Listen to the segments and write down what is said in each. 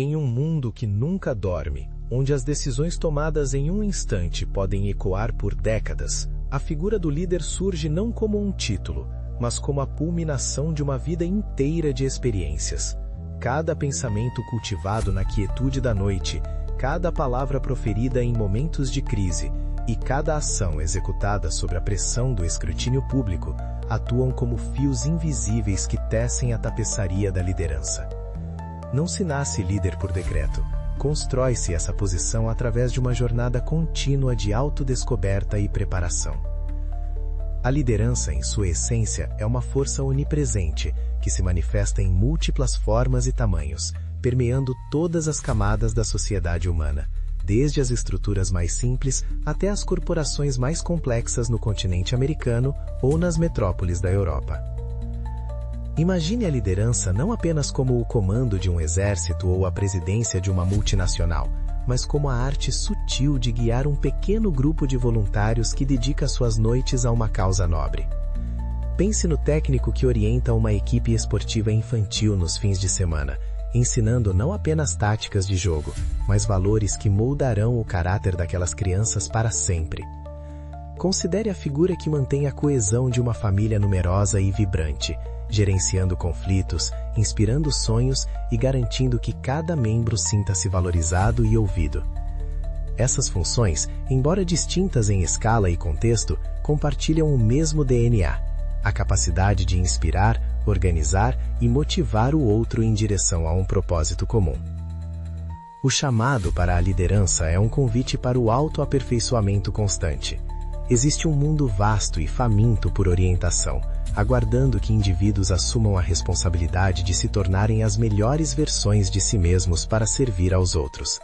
Em um mundo que nunca dorme, onde as decisões tomadas em um instante podem ecoar por décadas, a figura do líder surge não como um título, mas como a culminação de uma vida inteira de experiências. Cada pensamento cultivado na quietude da noite, cada palavra proferida em momentos de crise e cada ação executada sob a pressão do escrutínio público atuam como fios invisíveis que tecem a tapeçaria da liderança. Não se nasce líder por decreto, constrói-se essa posição através de uma jornada contínua de autodescoberta e preparação. A liderança, em sua essência, é uma força onipresente, que se manifesta em múltiplas formas e tamanhos, permeando todas as camadas da sociedade humana, desde as estruturas mais simples até as corporações mais complexas no continente americano ou nas metrópoles da Europa. Imagine a liderança não apenas como o comando de um exército ou a presidência de uma multinacional, mas como a arte sutil de guiar um pequeno grupo de voluntários que dedica suas noites a uma causa nobre. Pense no técnico que orienta uma equipe esportiva infantil nos fins de semana, ensinando não apenas táticas de jogo, mas valores que moldarão o caráter daquelas crianças para sempre. Considere a figura que mantém a coesão de uma família numerosa e vibrante, gerenciando conflitos, inspirando sonhos e garantindo que cada membro sinta-se valorizado e ouvido. Essas funções, embora distintas em escala e contexto, compartilham o mesmo DNA, a capacidade de inspirar, organizar e motivar o outro em direção a um propósito comum. O chamado para a liderança é um convite para o autoaperfeiçoamento constante. Existe um mundo vasto e faminto por orientação, aguardando que indivíduos assumam a responsabilidade de se tornarem as melhores versões de si mesmos para servir aos outros.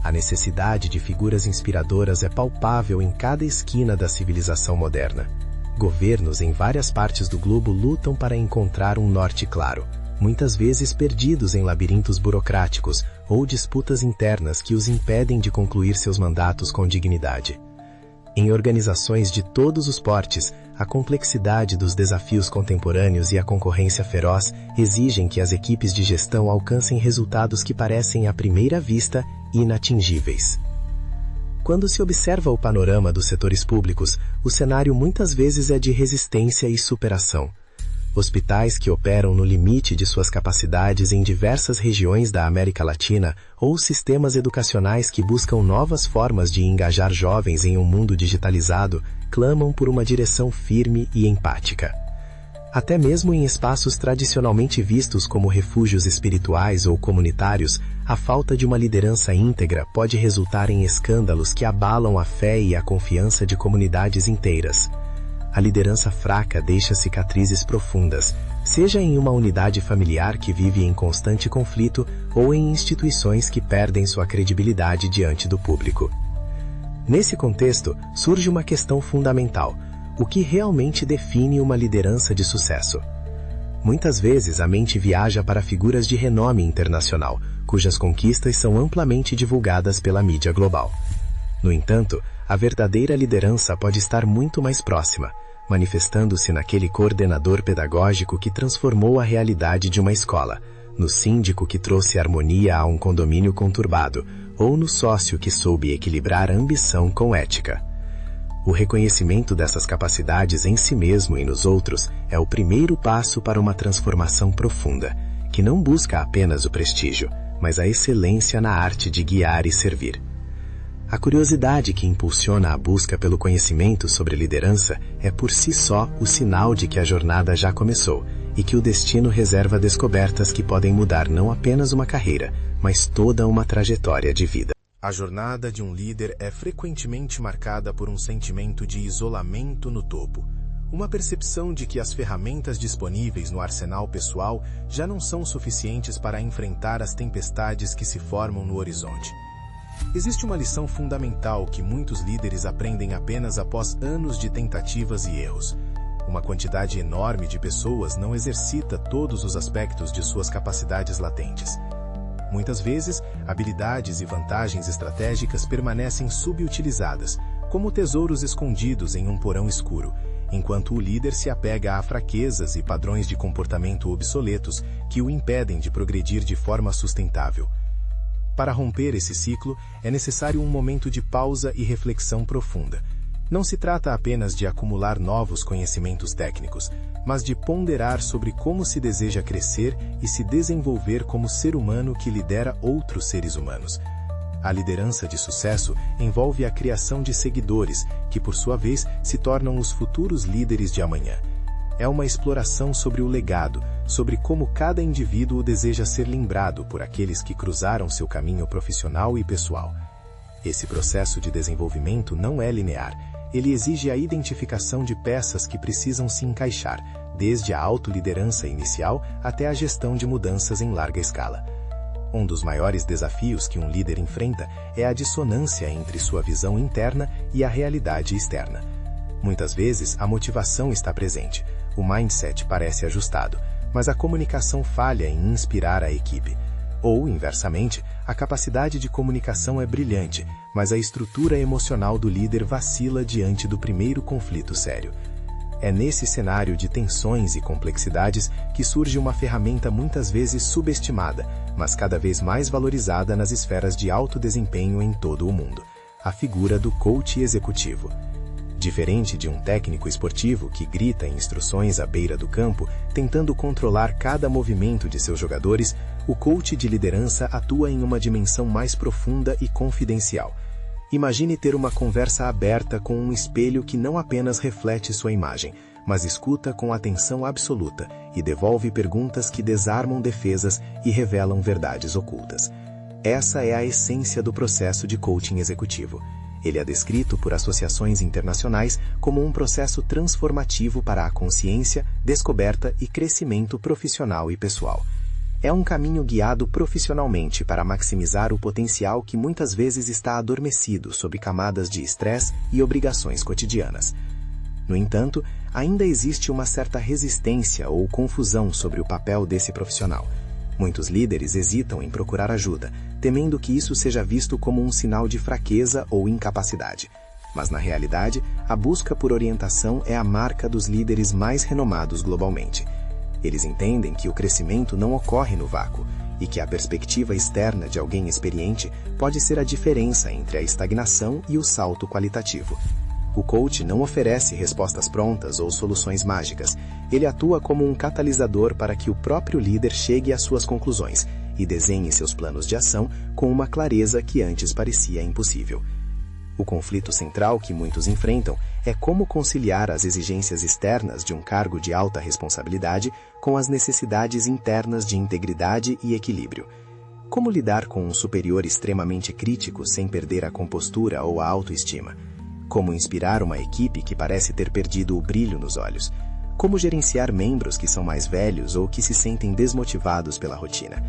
A necessidade de figuras inspiradoras é palpável em cada esquina da civilização moderna. Governos em várias partes do globo lutam para encontrar um norte claro, muitas vezes perdidos em labirintos burocráticos ou disputas internas que os impedem de concluir seus mandatos com dignidade. Em organizações de todos os portes, a complexidade dos desafios contemporâneos e a concorrência feroz exigem que as equipes de gestão alcancem resultados que parecem à primeira vista inatingíveis. Quando se observa o panorama dos setores públicos, o cenário muitas vezes é de resistência e superação. Hospitais que operam no limite de suas capacidades em diversas regiões da América Latina ou sistemas educacionais que buscam novas formas de engajar jovens em um mundo digitalizado clamam por uma direção firme e empática. Até mesmo em espaços tradicionalmente vistos como refúgios espirituais ou comunitários, a falta de uma liderança íntegra pode resultar em escândalos que abalam a fé e a confiança de comunidades inteiras. A liderança fraca deixa cicatrizes profundas, seja em uma unidade familiar que vive em constante conflito ou em instituições que perdem sua credibilidade diante do público. Nesse contexto, surge uma questão fundamental: o que realmente define uma liderança de sucesso? Muitas vezes a mente viaja para figuras de renome internacional, cujas conquistas são amplamente divulgadas pela mídia global. No entanto, a verdadeira liderança pode estar muito mais próxima, manifestando-se naquele coordenador pedagógico que transformou a realidade de uma escola, no síndico que trouxe harmonia a um condomínio conturbado, ou no sócio que soube equilibrar a ambição com ética. O reconhecimento dessas capacidades em si mesmo e nos outros é o primeiro passo para uma transformação profunda, que não busca apenas o prestígio, mas a excelência na arte de guiar e servir. A curiosidade que impulsiona a busca pelo conhecimento sobre liderança é por si só o sinal de que a jornada já começou e que o destino reserva descobertas que podem mudar não apenas uma carreira, mas toda uma trajetória de vida. A jornada de um líder é frequentemente marcada por um sentimento de isolamento no topo, uma percepção de que as ferramentas disponíveis no arsenal pessoal já não são suficientes para enfrentar as tempestades que se formam no horizonte. Existe uma lição fundamental que muitos líderes aprendem apenas após anos de tentativas e erros. Uma quantidade enorme de pessoas não exercita todos os aspectos de suas capacidades latentes. Muitas vezes, habilidades e vantagens estratégicas permanecem subutilizadas, como tesouros escondidos em um porão escuro, enquanto o líder se apega a fraquezas e padrões de comportamento obsoletos que o impedem de progredir de forma sustentável. Para romper esse ciclo, é necessário um momento de pausa e reflexão profunda. Não se trata apenas de acumular novos conhecimentos técnicos, mas de ponderar sobre como se deseja crescer e se desenvolver como ser humano que lidera outros seres humanos. A liderança de sucesso envolve a criação de seguidores, que por sua vez se tornam os futuros líderes de amanhã. É uma exploração sobre o legado, sobre como cada indivíduo deseja ser lembrado por aqueles que cruzaram seu caminho profissional e pessoal. Esse processo de desenvolvimento não é linear. Ele exige a identificação de peças que precisam se encaixar, desde a autoliderança inicial até a gestão de mudanças em larga escala. Um dos maiores desafios que um líder enfrenta é a dissonância entre sua visão interna e a realidade externa. Muitas vezes, a motivação está presente, o mindset parece ajustado, mas a comunicação falha em inspirar a equipe. Ou, inversamente, a capacidade de comunicação é brilhante, mas a estrutura emocional do líder vacila diante do primeiro conflito sério. É nesse cenário de tensões e complexidades que surge uma ferramenta muitas vezes subestimada, mas cada vez mais valorizada nas esferas de alto desempenho em todo o mundo: a figura do coach executivo. Diferente de um técnico esportivo que grita instruções à beira do campo, tentando controlar cada movimento de seus jogadores, o coach de liderança atua em uma dimensão mais profunda e confidencial. Imagine ter uma conversa aberta com um espelho que não apenas reflete sua imagem, mas escuta com atenção absoluta e devolve perguntas que desarmam defesas e revelam verdades ocultas. Essa é a essência do processo de coaching executivo. Ele é descrito por associações internacionais como um processo transformativo para a consciência, descoberta e crescimento profissional e pessoal. É um caminho guiado profissionalmente para maximizar o potencial que muitas vezes está adormecido sob camadas de estresse e obrigações cotidianas. No entanto, ainda existe uma certa resistência ou confusão sobre o papel desse profissional. Muitos líderes hesitam em procurar ajuda, temendo que isso seja visto como um sinal de fraqueza ou incapacidade. Mas, na realidade, a busca por orientação é a marca dos líderes mais renomados globalmente. Eles entendem que o crescimento não ocorre no vácuo e que a perspectiva externa de alguém experiente pode ser a diferença entre a estagnação e o salto qualitativo. O coach não oferece respostas prontas ou soluções mágicas. Ele atua como um catalisador para que o próprio líder chegue às suas conclusões e desenhe seus planos de ação com uma clareza que antes parecia impossível. O conflito central que muitos enfrentam é como conciliar as exigências externas de um cargo de alta responsabilidade com as necessidades internas de integridade e equilíbrio. Como lidar com um superior extremamente crítico sem perder a compostura ou a autoestima? Como inspirar uma equipe que parece ter perdido o brilho nos olhos? Como gerenciar membros que são mais velhos ou que se sentem desmotivados pela rotina?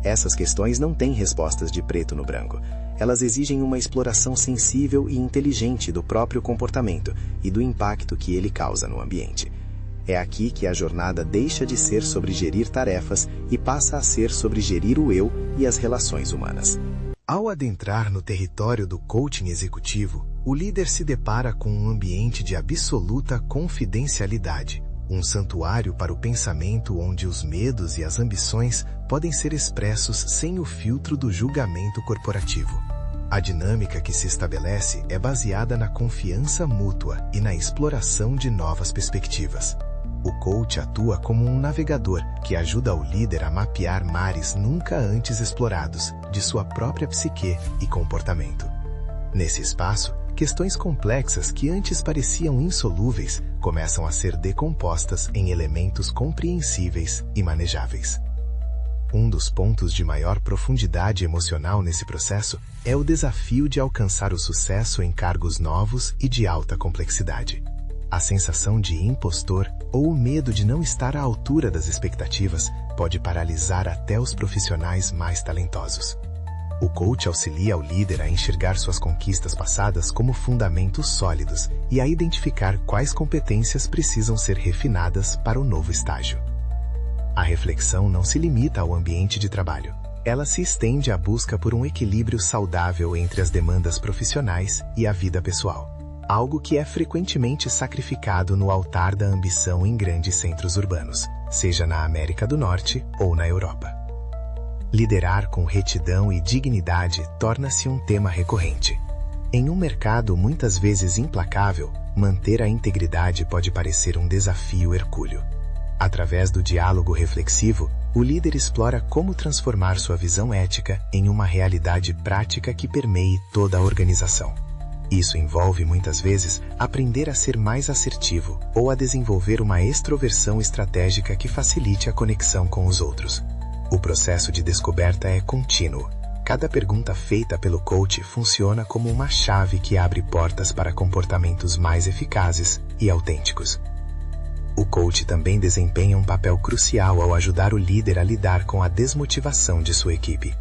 Essas questões não têm respostas de preto no branco. Elas exigem uma exploração sensível e inteligente do próprio comportamento e do impacto que ele causa no ambiente. É aqui que a jornada deixa de ser sobre gerir tarefas e passa a ser sobre gerir o eu e as relações humanas. Ao adentrar no território do coaching executivo, o líder se depara com um ambiente de absoluta confidencialidade, um santuário para o pensamento onde os medos e as ambições podem ser expressos sem o filtro do julgamento corporativo. A dinâmica que se estabelece é baseada na confiança mútua e na exploração de novas perspectivas. O coach atua como um navegador que ajuda o líder a mapear mares nunca antes explorados de sua própria psique e comportamento. Nesse espaço, questões complexas que antes pareciam insolúveis começam a ser decompostas em elementos compreensíveis e manejáveis. Um dos pontos de maior profundidade emocional nesse processo é o desafio de alcançar o sucesso em cargos novos e de alta complexidade. A sensação de impostor ou o medo de não estar à altura das expectativas pode paralisar até os profissionais mais talentosos. O coach auxilia o líder a enxergar suas conquistas passadas como fundamentos sólidos e a identificar quais competências precisam ser refinadas para o novo estágio. A reflexão não se limita ao ambiente de trabalho. Ela se estende à busca por um equilíbrio saudável entre as demandas profissionais e a vida pessoal, algo que é frequentemente sacrificado no altar da ambição em grandes centros urbanos, seja na América do Norte ou na Europa. Liderar com retidão e dignidade torna-se um tema recorrente. Em um mercado muitas vezes implacável, manter a integridade pode parecer um desafio hercúleo. Através do diálogo reflexivo, o líder explora como transformar sua visão ética em uma realidade prática que permeie toda a organização. Isso envolve, muitas vezes, aprender a ser mais assertivo ou a desenvolver uma extroversão estratégica que facilite a conexão com os outros. O processo de descoberta é contínuo. Cada pergunta feita pelo coach funciona como uma chave que abre portas para comportamentos mais eficazes e autênticos. O coach também desempenha um papel crucial ao ajudar o líder a lidar com a desmotivação de sua equipe.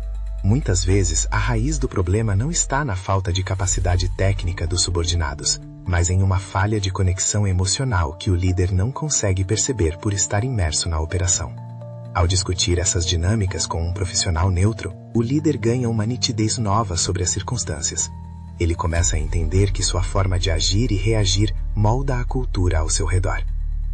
Muitas vezes, a raiz do problema não está na falta de capacidade técnica dos subordinados, mas em uma falha de conexão emocional que o líder não consegue perceber por estar imerso na operação. Ao discutir essas dinâmicas com um profissional neutro, o líder ganha uma nitidez nova sobre as circunstâncias. Ele começa a entender que sua forma de agir e reagir molda a cultura ao seu redor.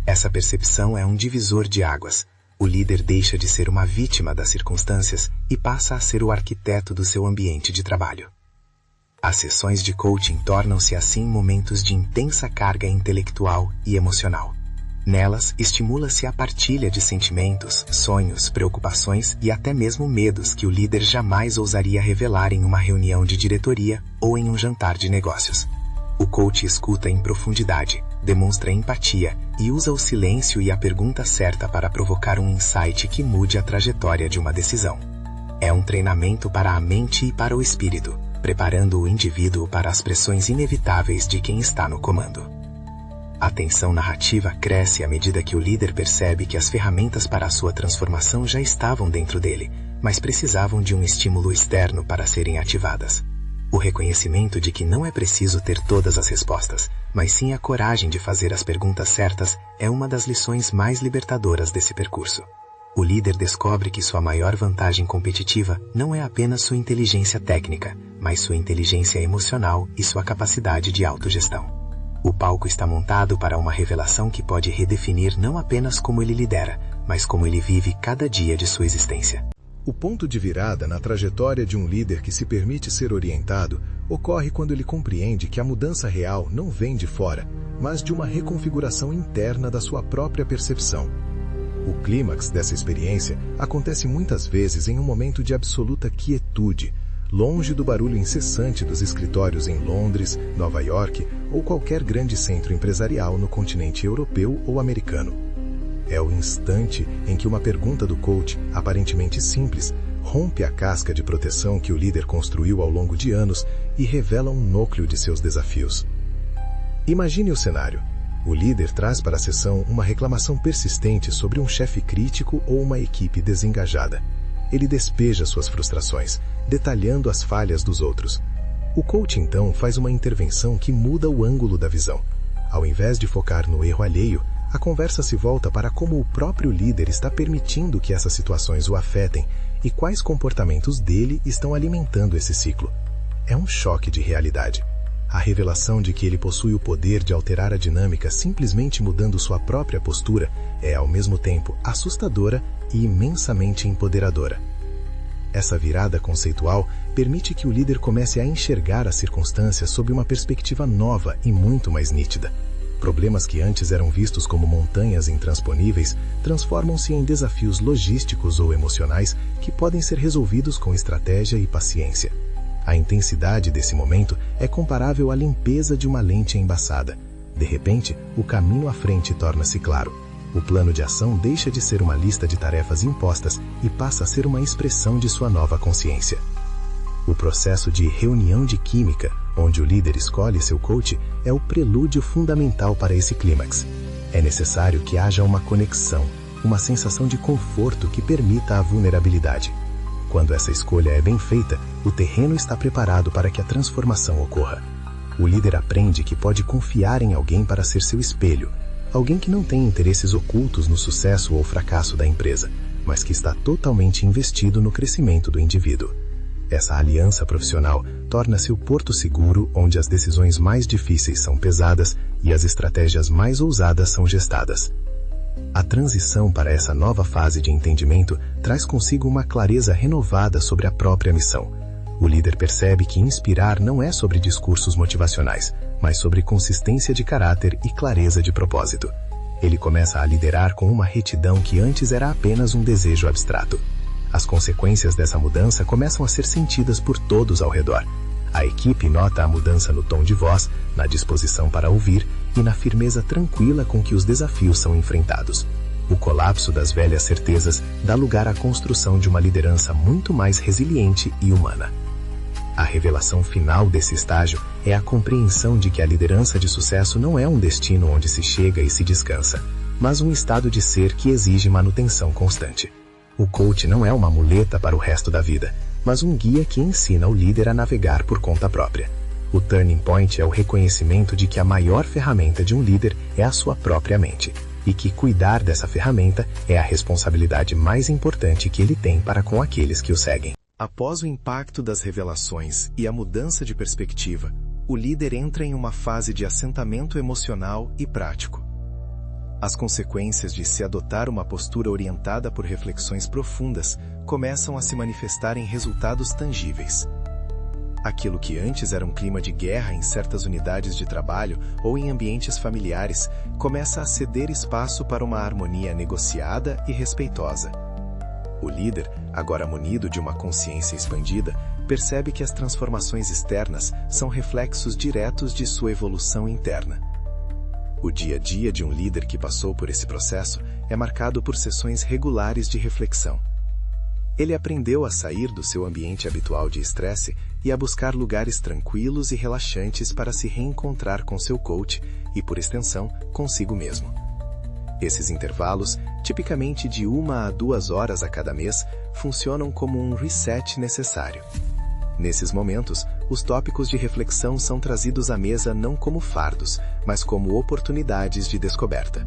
Essa percepção é um divisor de águas. O líder deixa de ser uma vítima das circunstâncias e passa a ser o arquiteto do seu ambiente de trabalho. As sessões de coaching tornam-se assim momentos de intensa carga intelectual e emocional. Nelas, estimula-se a partilha de sentimentos, sonhos, preocupações e até mesmo medos que o líder jamais ousaria revelar em uma reunião de diretoria ou em um jantar de negócios. O coach escuta em profundidade, demonstra empatia e usa o silêncio e a pergunta certa para provocar um insight que mude a trajetória de uma decisão. É um treinamento para a mente e para o espírito, preparando o indivíduo para as pressões inevitáveis de quem está no comando. A tensão narrativa cresce à medida que o líder percebe que as ferramentas para a sua transformação já estavam dentro dele, mas precisavam de um estímulo externo para serem ativadas. O reconhecimento de que não é preciso ter todas as respostas, mas sim a coragem de fazer as perguntas certas é uma das lições mais libertadoras desse percurso. O líder descobre que sua maior vantagem competitiva não é apenas sua inteligência técnica, mas sua inteligência emocional e sua capacidade de autogestão. O palco está montado para uma revelação que pode redefinir não apenas como ele lidera, mas como ele vive cada dia de sua existência. O ponto de virada na trajetória de um líder que se permite ser orientado ocorre quando ele compreende que a mudança real não vem de fora, mas de uma reconfiguração interna da sua própria percepção. O clímax dessa experiência acontece muitas vezes em um momento de absoluta quietude, longe do barulho incessante dos escritórios em Londres, Nova York ou qualquer grande centro empresarial no continente europeu ou americano. É o instante em que uma pergunta do coach, aparentemente simples, rompe a casca de proteção que o líder construiu ao longo de anos e revela um núcleo de seus desafios. Imagine o cenário. O líder traz para a sessão uma reclamação persistente sobre um chefe crítico ou uma equipe desengajada. Ele despeja suas frustrações, detalhando as falhas dos outros. O coach, então, faz uma intervenção que muda o ângulo da visão. Ao invés de focar no erro alheio, a conversa se volta para como o próprio líder está permitindo que essas situações o afetem e quais comportamentos dele estão alimentando esse ciclo. É um choque de realidade. A revelação de que ele possui o poder de alterar a dinâmica simplesmente mudando sua própria postura é, ao mesmo tempo, assustadora e imensamente empoderadora. Essa virada conceitual permite que o líder comece a enxergar as circunstâncias sob uma perspectiva nova e muito mais nítida. Problemas que antes eram vistos como montanhas intransponíveis transformam-se em desafios logísticos ou emocionais que podem ser resolvidos com estratégia e paciência. A intensidade desse momento é comparável à limpeza de uma lente embaçada. De repente, o caminho à frente torna-se claro. O plano de ação deixa de ser uma lista de tarefas impostas e passa a ser uma expressão de sua nova consciência. O processo de reunião de química, onde o líder escolhe seu coach, é o prelúdio fundamental para esse clímax. É necessário que haja uma conexão, uma sensação de conforto que permita a vulnerabilidade. Quando essa escolha é bem feita, o terreno está preparado para que a transformação ocorra. O líder aprende que pode confiar em alguém para ser seu espelho, alguém que não tem interesses ocultos no sucesso ou fracasso da empresa, mas que está totalmente investido no crescimento do indivíduo. Essa aliança profissional torna-se o porto seguro onde as decisões mais difíceis são pesadas e as estratégias mais ousadas são gestadas. A transição para essa nova fase de entendimento traz consigo uma clareza renovada sobre a própria missão. O líder percebe que inspirar não é sobre discursos motivacionais, mas sobre consistência de caráter e clareza de propósito. Ele começa a liderar com uma retidão que antes era apenas um desejo abstrato. As consequências dessa mudança começam a ser sentidas por todos ao redor. A equipe nota a mudança no tom de voz, na disposição para ouvir e na firmeza tranquila com que os desafios são enfrentados. O colapso das velhas certezas dá lugar à construção de uma liderança muito mais resiliente e humana. A revelação final desse estágio é a compreensão de que a liderança de sucesso não é um destino onde se chega e se descansa, mas um estado de ser que exige manutenção constante. O coach não é uma muleta para o resto da vida, mas um guia que ensina o líder a navegar por conta própria. O turning point é o reconhecimento de que a maior ferramenta de um líder é a sua própria mente, e que cuidar dessa ferramenta é a responsabilidade mais importante que ele tem para com aqueles que o seguem. Após o impacto das revelações e a mudança de perspectiva, o líder entra em uma fase de assentamento emocional e prático. As consequências de se adotar uma postura orientada por reflexões profundas começam a se manifestar em resultados tangíveis. Aquilo que antes era um clima de guerra em certas unidades de trabalho ou em ambientes familiares começa a ceder espaço para uma harmonia negociada e respeitosa. O líder, agora munido de uma consciência expandida, percebe que as transformações externas são reflexos diretos de sua evolução interna. O dia a dia de um líder que passou por esse processo é marcado por sessões regulares de reflexão. Ele aprendeu a sair do seu ambiente habitual de estresse e a buscar lugares tranquilos e relaxantes para se reencontrar com seu coach e, por extensão, consigo mesmo. Esses intervalos, tipicamente de 1 a 2 horas a cada mês, funcionam como um reset necessário. Nesses momentos, os tópicos de reflexão são trazidos à mesa não como fardos, mas como oportunidades de descoberta.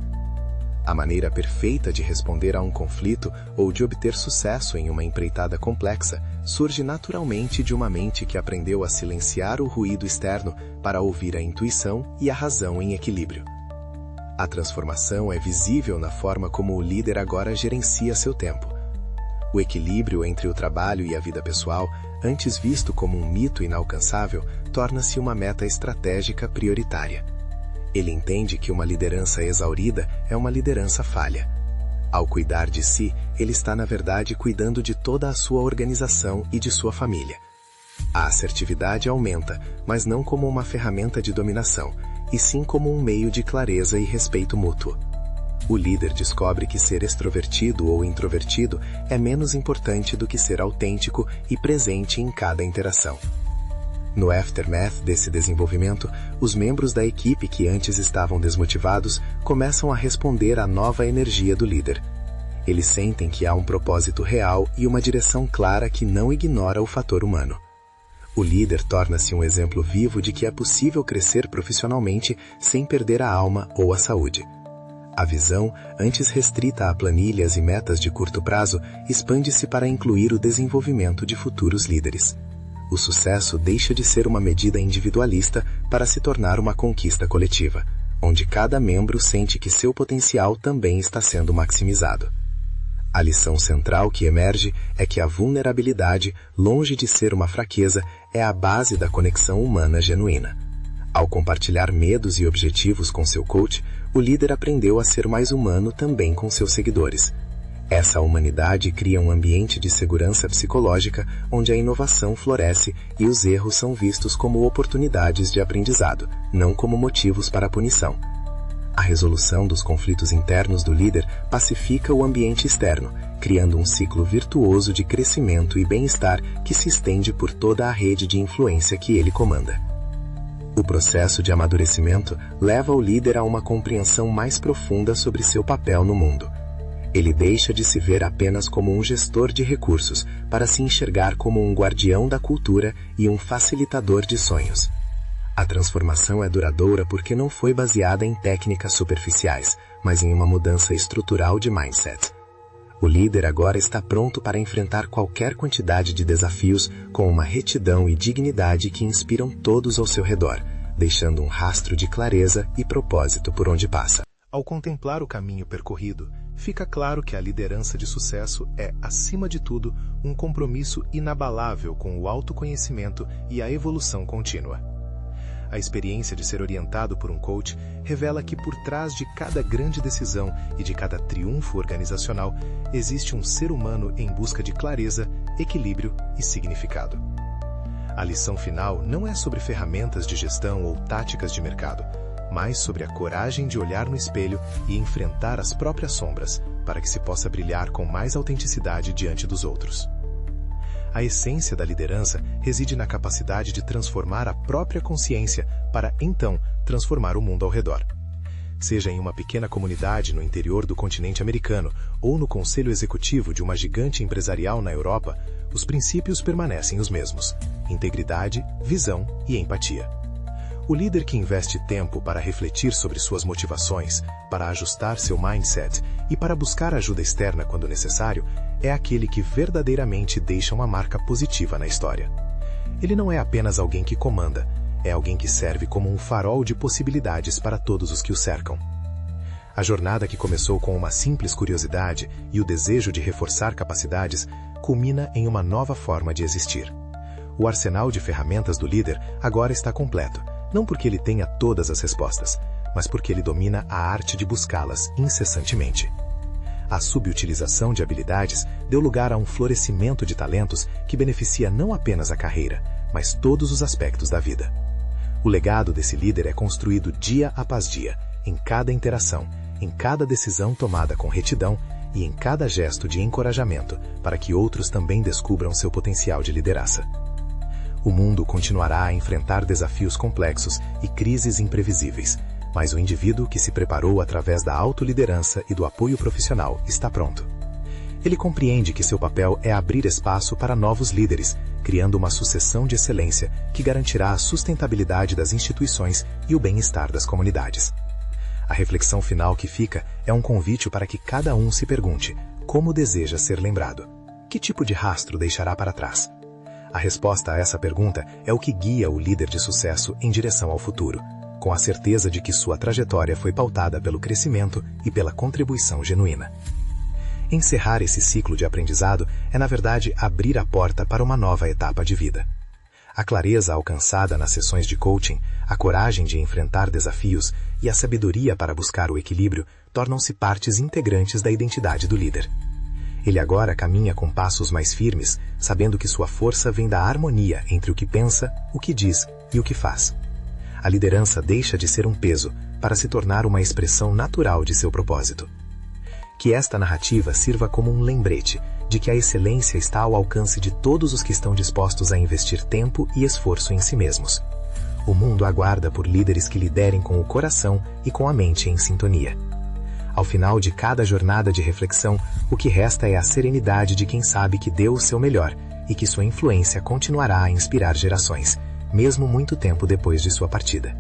A maneira perfeita de responder a um conflito ou de obter sucesso em uma empreitada complexa surge naturalmente de uma mente que aprendeu a silenciar o ruído externo para ouvir a intuição e a razão em equilíbrio. A transformação é visível na forma como o líder agora gerencia seu tempo. O equilíbrio entre o trabalho e a vida pessoal, antes visto como um mito inalcançável, torna-se uma meta estratégica prioritária. Ele entende que uma liderança exaurida é uma liderança falha. Ao cuidar de si, ele está, na verdade, cuidando de toda a sua organização e de sua família. A assertividade aumenta, mas não como uma ferramenta de dominação, e sim como um meio de clareza e respeito mútuo. O líder descobre que ser extrovertido ou introvertido é menos importante do que ser autêntico e presente em cada interação. No aftermath desse desenvolvimento, os membros da equipe que antes estavam desmotivados começam a responder à nova energia do líder. Eles sentem que há um propósito real e uma direção clara que não ignora o fator humano. O líder torna-se um exemplo vivo de que é possível crescer profissionalmente sem perder a alma ou a saúde. A visão, antes restrita a planilhas e metas de curto prazo, expande-se para incluir o desenvolvimento de futuros líderes. O sucesso deixa de ser uma medida individualista para se tornar uma conquista coletiva, onde cada membro sente que seu potencial também está sendo maximizado. A lição central que emerge é que a vulnerabilidade, longe de ser uma fraqueza, é a base da conexão humana genuína. Ao compartilhar medos e objetivos com seu coach, o líder aprendeu a ser mais humano também com seus seguidores. Essa humanidade cria um ambiente de segurança psicológica onde a inovação floresce e os erros são vistos como oportunidades de aprendizado, não como motivos para a punição. A resolução dos conflitos internos do líder pacifica o ambiente externo, criando um ciclo virtuoso de crescimento e bem-estar que se estende por toda a rede de influência que ele comanda. O processo de amadurecimento leva o líder a uma compreensão mais profunda sobre seu papel no mundo. Ele deixa de se ver apenas como um gestor de recursos para se enxergar como um guardião da cultura e um facilitador de sonhos. A transformação é duradoura porque não foi baseada em técnicas superficiais, mas em uma mudança estrutural de mindset. O líder agora está pronto para enfrentar qualquer quantidade de desafios com uma retidão e dignidade que inspiram todos ao seu redor, deixando um rastro de clareza e propósito por onde passa. Ao contemplar o caminho percorrido, fica claro que a liderança de sucesso é, acima de tudo, um compromisso inabalável com o autoconhecimento e a evolução contínua. A experiência de ser orientado por um coach revela que por trás de cada grande decisão e de cada triunfo organizacional existe um ser humano em busca de clareza, equilíbrio e significado. A lição final não é sobre ferramentas de gestão ou táticas de mercado, mas sobre a coragem de olhar no espelho e enfrentar as próprias sombras, para que se possa brilhar com mais autenticidade diante dos outros. A essência da liderança reside na capacidade de transformar a própria consciência para, então, transformar o mundo ao redor. Seja em uma pequena comunidade no interior do continente americano ou no conselho executivo de uma gigante empresarial na Europa, os princípios permanecem os mesmos: integridade, visão e empatia. O líder que investe tempo para refletir sobre suas motivações, para ajustar seu mindset e para buscar ajuda externa quando necessário, é aquele que verdadeiramente deixa uma marca positiva na história. Ele não é apenas alguém que comanda, é alguém que serve como um farol de possibilidades para todos os que o cercam. A jornada que começou com uma simples curiosidade e o desejo de reforçar capacidades, culmina em uma nova forma de existir. O arsenal de ferramentas do líder agora está completo, não porque ele tenha todas as respostas, mas porque ele domina a arte de buscá-las incessantemente. A subutilização de habilidades deu lugar a um florescimento de talentos que beneficia não apenas a carreira, mas todos os aspectos da vida. O legado desse líder é construído dia após dia, em cada interação, em cada decisão tomada com retidão e em cada gesto de encorajamento para que outros também descubram seu potencial de liderança. O mundo continuará a enfrentar desafios complexos e crises imprevisíveis, mas o indivíduo que se preparou através da autoliderança e do apoio profissional está pronto. Ele compreende que seu papel é abrir espaço para novos líderes, criando uma sucessão de excelência que garantirá a sustentabilidade das instituições e o bem-estar das comunidades. A reflexão final que fica é um convite para que cada um se pergunte como deseja ser lembrado. Que tipo de rastro deixará para trás? A resposta a essa pergunta é o que guia o líder de sucesso em direção ao futuro, com a certeza de que sua trajetória foi pautada pelo crescimento e pela contribuição genuína. Encerrar esse ciclo de aprendizado é, na verdade, abrir a porta para uma nova etapa de vida. A clareza alcançada nas sessões de coaching, a coragem de enfrentar desafios e a sabedoria para buscar o equilíbrio tornam-se partes integrantes da identidade do líder. Ele agora caminha com passos mais firmes, sabendo que sua força vem da harmonia entre o que pensa, o que diz e o que faz. A liderança deixa de ser um peso para se tornar uma expressão natural de seu propósito. Que esta narrativa sirva como um lembrete de que a excelência está ao alcance de todos os que estão dispostos a investir tempo e esforço em si mesmos. O mundo aguarda por líderes que liderem com o coração e com a mente em sintonia. Ao final de cada jornada de reflexão, o que resta é a serenidade de quem sabe que deu o seu melhor e que sua influência continuará a inspirar gerações, mesmo muito tempo depois de sua partida.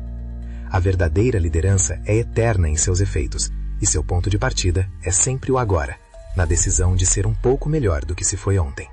A verdadeira liderança é eterna em seus efeitos, e seu ponto de partida é sempre o agora, na decisão de ser um pouco melhor do que se foi ontem.